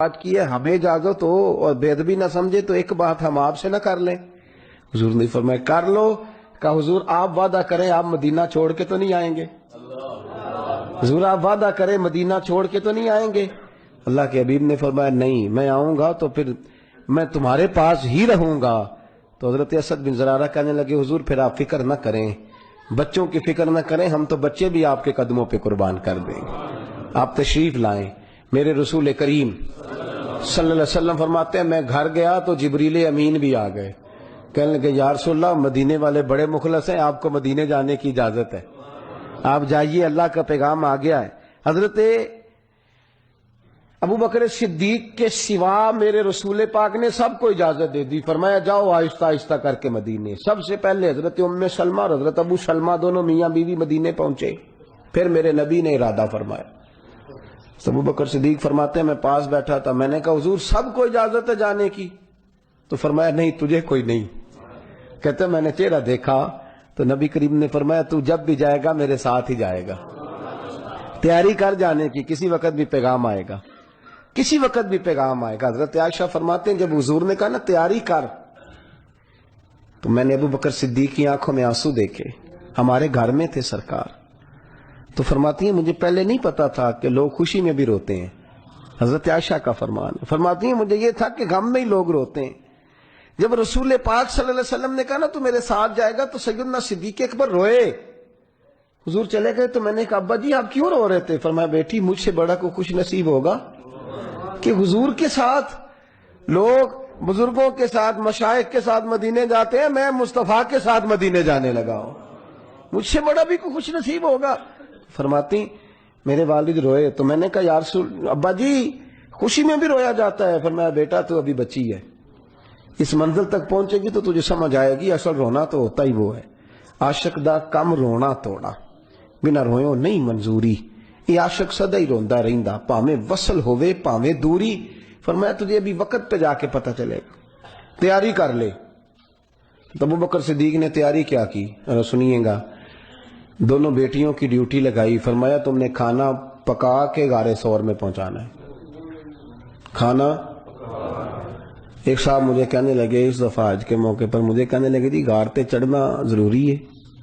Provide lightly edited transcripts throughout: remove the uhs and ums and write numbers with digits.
بات کی ہے ہمیں اجازت ہو اور بےادبی نہ سمجھے تو ایک بات ہم آپ سے نہ کر لیں. حضور نے فرمایا کر لو. کہا حضور آپ وعدہ کریں آپ مدینہ چھوڑ کے تو نہیں آئیں گے؟ حضور آپ وعدہ کریں مدینہ چھوڑ کے تو نہیں آئیں گے؟ اللہ کے حبیب نے فرمایا نہیں، میں آؤں گا تو پھر میں تمہارے پاس ہی رہوں گا. تو حضرت اسد بن زرارہ کہنے لگے حضور پھر آپ فکر نہ کریں، بچوں کی فکر نہ کریں، ہم تو بچے بھی آپ کے قدموں پہ قربان کر دیں گے. آپ تشریف لائیں. میرے رسول کریم صلی اللہ علیہ وسلم فرماتے ہیں میں گھر گیا تو جبریل امین بھی آ گئے. کہنے لگے یا رسول اللہ مدینے والے بڑے مخلص ہیں، آپ کو مدینے جانے کی اجازت ہے، آپ جائیے، اللہ کا پیغام آ گیا ہے. حضرت ابو بکر صدیق کے سوا میرے رسول پاک نے سب کو اجازت دے دی. فرمایا جاؤ آہستہ آہستہ کر کے مدینے. سب سے پہلے حضرت ام سلمہ اور حضرت ابو سلمہ دونوں میاں بیوی مدینے پہنچے. پھر میرے نبی نے ارادہ فرمایا. ابو بکر صدیق فرماتے ہیں میں پاس بیٹھا تھا، میں نے کہا حضور سب کو اجازت ہے جانے کی؟ تو فرمایا نہیں تجھے کوئی نہیں. کہتے میں نے چہرہ دیکھا تو نبی کریم نے فرمایا تو جب بھی جائے گا میرے ساتھ ہی جائے گا، تیاری کر جانے کی، کسی وقت بھی پیغام آئے گا، کسی وقت بھی پیغام آئے گا. حضرت عائشہ فرماتے ہیں جب حضور نے کہا نا تیاری کر، تو میں نے ابو بکر صدیق کی آنکھوں میں آنسو دیکھے. ہمارے گھر میں تھے سرکار. تو فرماتی ہیں مجھے پہلے نہیں پتا تھا کہ لوگ خوشی میں بھی روتے ہیں. حضرت عائشہ کا فرمان. فرماتی ہیں مجھے یہ تھا کہ غم میں ہی لوگ روتے ہیں. جب رسول پاک صلی اللہ علیہ وسلم نے کہا نا تو میرے ساتھ جائے گا تو سیدنا صدیق اکبر روئے. حضور چلے گئے تو میں نے کہا ابا جی آپ کیوں رو رہے تھے؟ فرمایا بیٹی مجھ سے بڑا کوئی خوش نصیب ہوگا کہ حضور کے ساتھ لوگ بزرگوں کے ساتھ مشائخ کے ساتھ مدینے جاتے ہیں، میں مصطفیٰ کے ساتھ مدینے جانے لگا ہوں، مجھ سے بڑا بھی کوئی خوش نصیب ہوگا. فرماتی میرے والد روئے تو میں نے کہا یا رسول ابا جی خوشی میں بھی رویا جاتا ہے. فرمایا بیٹا تو ابھی بچی ہے، اس منزل تک پہنچے گی تو تجھے سمجھ آئے گی اصل رونا تو ہوتا ہی وہ ہے. عاشق دا کم رونا توڑا، بنا رویوں نہیں منظوری. یہ عاشق سدا ہی روندا رہندا، پاویں وصل ہوئے پاویں دوری. فرمایا تجھے ابھی وقت پہ جا کے پتہ چلے گا، تیاری کر لے. ابو بکر صدیق نے تیاری کیا کی سنیے گا. دونوں بیٹیوں کی ڈیوٹی لگائی. فرمایا تم نے کھانا پکا کے غار ثور میں پہنچانا ہے. کھانا ایک صاحب مجھے کہنے لگے اس دفعہ آج کے موقع پر مجھے کہنے لگے جی غار تے چڑھنا ضروری ہے.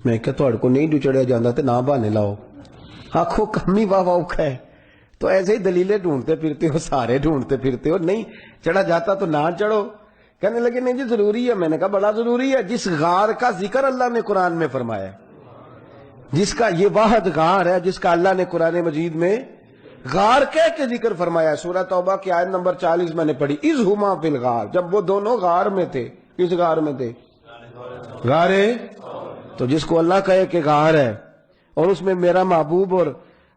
میں کہا تھوڑے کو نہیں جو چڑھیا جاتا تے نہ بہانے لاؤ، آنکھوں کم ہی واہ واہ ہے. تو ایسے ہی دلیلیں ڈھونڈتے پھرتے ہو، سارے ڈھونڈتے پھرتے ہو، نہیں چڑھا جاتا تو نہ چڑھو. کہنے لگے نہیں جی ضروری ہے. میں نے کہا بڑا ضروری ہے. جس غار کا ذکر اللہ نے قرآن میں فرمایا، جس کا یہ واحد غار ہے جس کا اللہ نے قرآن مجید میں غار کہہ کے ذکر فرمایا. سورہ توبہ کی آیت نمبر 40 میں نے پڑھی اذ ہما فی الغار، جب وہ دونوں غار میں تھے. کس غار میں تھے؟ غار. تو جس کو اللہ کہے کہ غار ہے اور اس میں میرا محبوب اور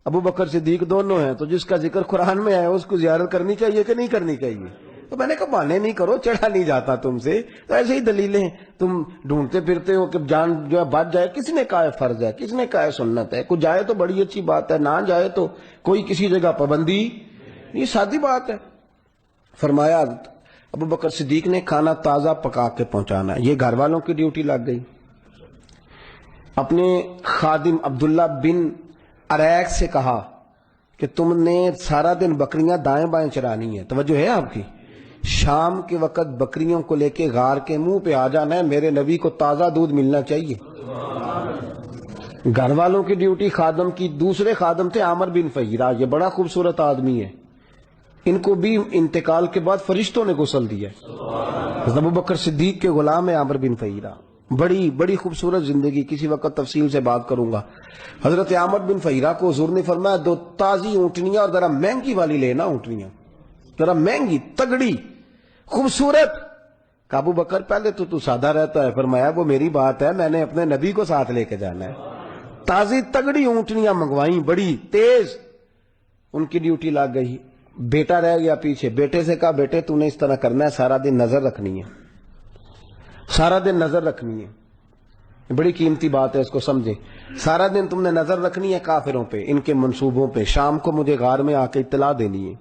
ابو بکر صدیق دونوں ہیں، تو جس کا ذکر قرآن میں ہے اس کو زیارت کرنی چاہیے کہ نہیں کرنی چاہیے؟ تو میں نے کہا بہانے نہیں کرو، چڑھا نہیں جاتا تم سے. تو ایسے ہی دلیلیں تم ڈھونڈتے پھرتے ہو کہ جان جو ہے بچ جائے. کس نے کہا ہے فرض ہے، کس نے کہا ہے سنت ہے؟ کوئی جائے تو بڑی اچھی بات ہے، نہ جائے تو کوئی کسی جگہ پابندی، یہ سادی بات ہے. فرمایا ابو بکر صدیق نے کھانا تازہ پکا کے پہنچانا ہے. یہ گھر والوں کی ڈیوٹی لگ گئی. اپنے خادم عبداللہ بن اریک سے کہا کہ تم نے سارا دن بکریاں دائیں بائیں چرانی ہے. توجہ ہے آپ کی؟ شام کے وقت بکریوں کو لے کے غار کے منہ پہ آ جانا ہے، میرے نبی کو تازہ دودھ ملنا چاہیے. گھر والوں کی ڈیوٹی خادم کی. دوسرے خادم تھے عامر بن فہیرہ، یہ بڑا خوبصورت آدمی ہے. ان کو بھی انتقال کے بعد فرشتوں نے غسل دیا. ابو بکر صدیق کے غلام ہے عامر بن فہیرہ. بڑی بڑی خوبصورت زندگی، کسی وقت تفصیل سے بات کروں گا. حضرت عامر بن فہیرہ کو حضور نے فرمایا 2 تازی اونٹنیاں اور ذرا مہنگی والی لینا، اونٹنیاں ذرا مہنگی تگڑی خوبصورت. ابو بکر پہلے تو سادہ رہتا ہے. فرمایا وہ میری بات ہے، میں نے اپنے نبی کو ساتھ لے کے جانا ہے. تازی تگڑی اونٹنیاں منگوائیں، بڑی تیز. ان کی ڈیوٹی لگ گئی. بیٹا رہ گیا پیچھے. بیٹے سے کہا بیٹے تو نے اس طرح کرنا ہے، سارا دن نظر رکھنی ہے، سارا دن نظر رکھنی ہے. بڑی قیمتی بات ہے، اس کو سمجھیں. سارا دن تم نے نظر رکھنی ہے کافروں پہ، ان کے منصوبوں پہ. شام کو مجھے غار میں آ کے اطلاع دینی ہے.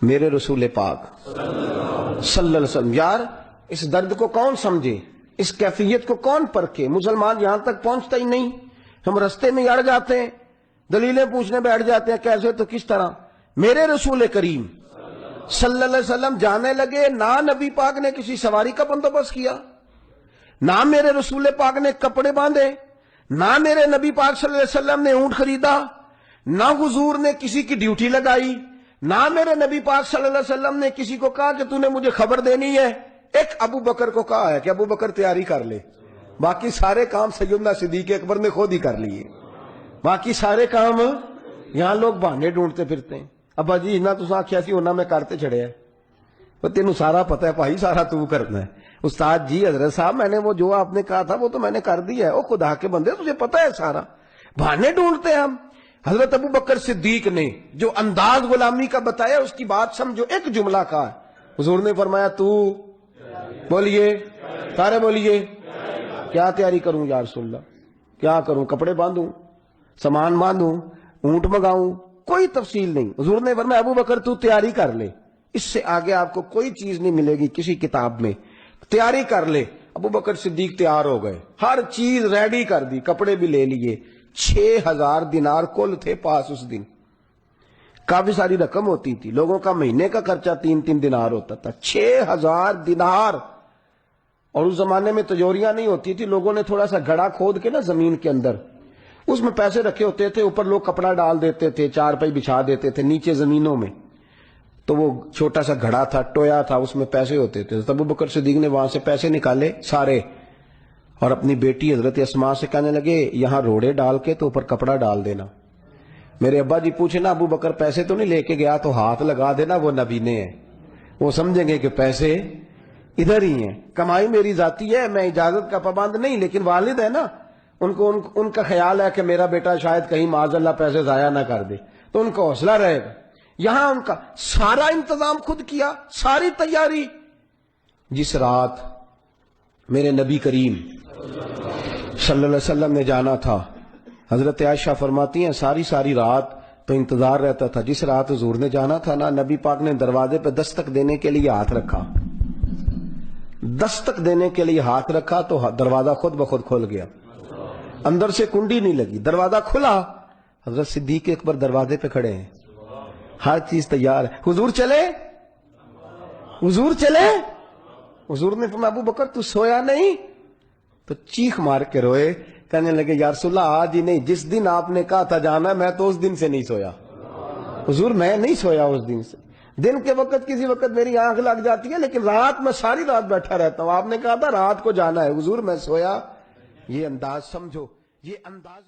میرے رسول پاک صلی اللہ علیہ وسلم. یار اس درد کو کون سمجھے، اس کیفیت کو کون پرکھے؟ مسلمان یہاں تک پہنچتا ہی نہیں. ہم رستے میں اڑ جاتے ہیں، دلیلیں پوچھنے بیٹھ جاتے ہیں کیسے تو کس طرح. میرے رسول کریم صلی اللہ علیہ وسلم جانے لگے، نہ نبی پاک نے کسی سواری کا بندوبست کیا، نہ میرے رسول پاک نے کپڑے باندھے، نہ میرے نبی پاک صلی اللہ علیہ وسلم نے اونٹ خریدا، نہ حضور نے کسی کی ڈیوٹی لگائی، نہ میرے نبی پاک صلی اللہ علیہ وسلم نے کسی کو کہا کہ تو نے مجھے خبر دینی ہے۔ ایک ابو بکر کو کہا ہے کہ ابو بکر تیاری کر لے، باقی سارے کام سیدنا صدیق اکبر نے خود ہی کر لیے، باقی سارے کام یہاں لوگ بہانے ڈھونڈتے پھرتے ہیں۔ ابا جی نہ تو آخیا سی ہونا میں کرتے چڑھے ہے، تینوں سارا پتہ ہے بھائی، سارا تو کرنا ہے۔ استاد جی حضرت صاحب میں نے وہ جو آپ نے کہا تھا وہ تو میں نے کر دیا ہے۔ او خدا کے بندے تجھے پتہ ہے سارا، بہانے ڈھونڈتے ہیں ہم۔ حضرت ابو بکر صدیق نے جو انداز غلامی کا بتایا اس کی بات سمجھو، ایک جملہ کہا ہے، حضور نے فرمایا تو بولیے، سارے بولیے، کیا تیاری کروں یا رسول اللہ، کیا کروں، کپڑے باندھوں، سامان باندھوں، اونٹ منگاؤں، کوئی تفصیل نہیں۔ حضور نے فرمایا ابو بکر تو تیاری کر لے، اس سے آگے آپ کو کوئی چیز نہیں ملے گی کسی کتاب میں، تیاری کر لے۔ ابو بکر صدیق تیار ہو گئے، ہر چیز ریڈی کر دی، کپڑے بھی لے لیے۔ 6000 دینار کل تھے پاس اس دن، کافی ساری رقم ہوتی تھی، لوگوں کا مہینے کا خرچہ 3 دینار ہوتا تھا۔ 6000 دینار، اور اس زمانے میں تجوریاں نہیں ہوتی تھی، لوگوں نے تھوڑا سا گڑھا کھود کے نا زمین کے اندر اس میں پیسے رکھے ہوتے تھے، اوپر لوگ کپڑا ڈال دیتے تھے، چارپائی بچھا دیتے تھے نیچے زمینوں میں، تو وہ چھوٹا سا گھڑا تھا، ٹویا تھا، اس میں پیسے ہوتے تھے۔ ابو بکر صدیق نے وہاں سے پیسے نکالے سارے، اور اپنی بیٹی حضرت اسماء سے کہنے لگے یہاں روڑے ڈال کے تو اوپر کپڑا ڈال دینا۔ میرے ابا جی پوچھے نا ابو بکر پیسے تو نہیں لے کے گیا، تو ہاتھ لگا دینا وہ نبینے ہیں، وہ سمجھیں گے کہ پیسے ادھر ہی ہیں، کمائی میری ذاتی ہے، میں اجازت کا پابند نہیں، لیکن والد ہے نا، ان کا خیال ہے کہ میرا بیٹا شاید کہیں معاذ اللہ پیسے ضائع نہ کر دے، تو ان کا حوصلہ رہے گا۔ یہاں ان کا سارا انتظام خود کیا، ساری تیاری۔ جس رات میرے نبی کریم صلی اللہ علیہ وسلم نے جانا تھا، حضرت عائشہ فرماتی ہیں ساری رات تو انتظار رہتا تھا۔ جس رات حضور نے جانا تھا نا، نبی پاک نے دروازے پہ دستک دینے کے لیے ہاتھ رکھا، دستک دینے کے لیے ہاتھ رکھا تو دروازہ خود بخود کھل گیا، اندر سے کنڈی نہیں لگی، دروازہ کھلا۔ حضرت صدیق اکبر دروازے پہ کھڑے ہیں، ہر چیز تیار ہے۔ حضور چلے، حضور چلے۔ حضور نے فرمایا ابو بکر تو سویا نہیں؟ تو چیخ مار کے روئے، کہنے لگے یا رسول اللہ آج ہی نہیں، جس دن آپ نے کہا تھا جانا میں تو اس دن سے نہیں سویا حضور، میں نہیں سویا اس دن سے۔ دن کے وقت کسی وقت میری آنکھ لگ جاتی ہے، لیکن رات میں ساری رات بیٹھا رہتا ہوں۔ آپ نے کہا تھا رات کو جانا ہے، حضور میں سویا۔ یہ انداز سمجھو، یہ انداز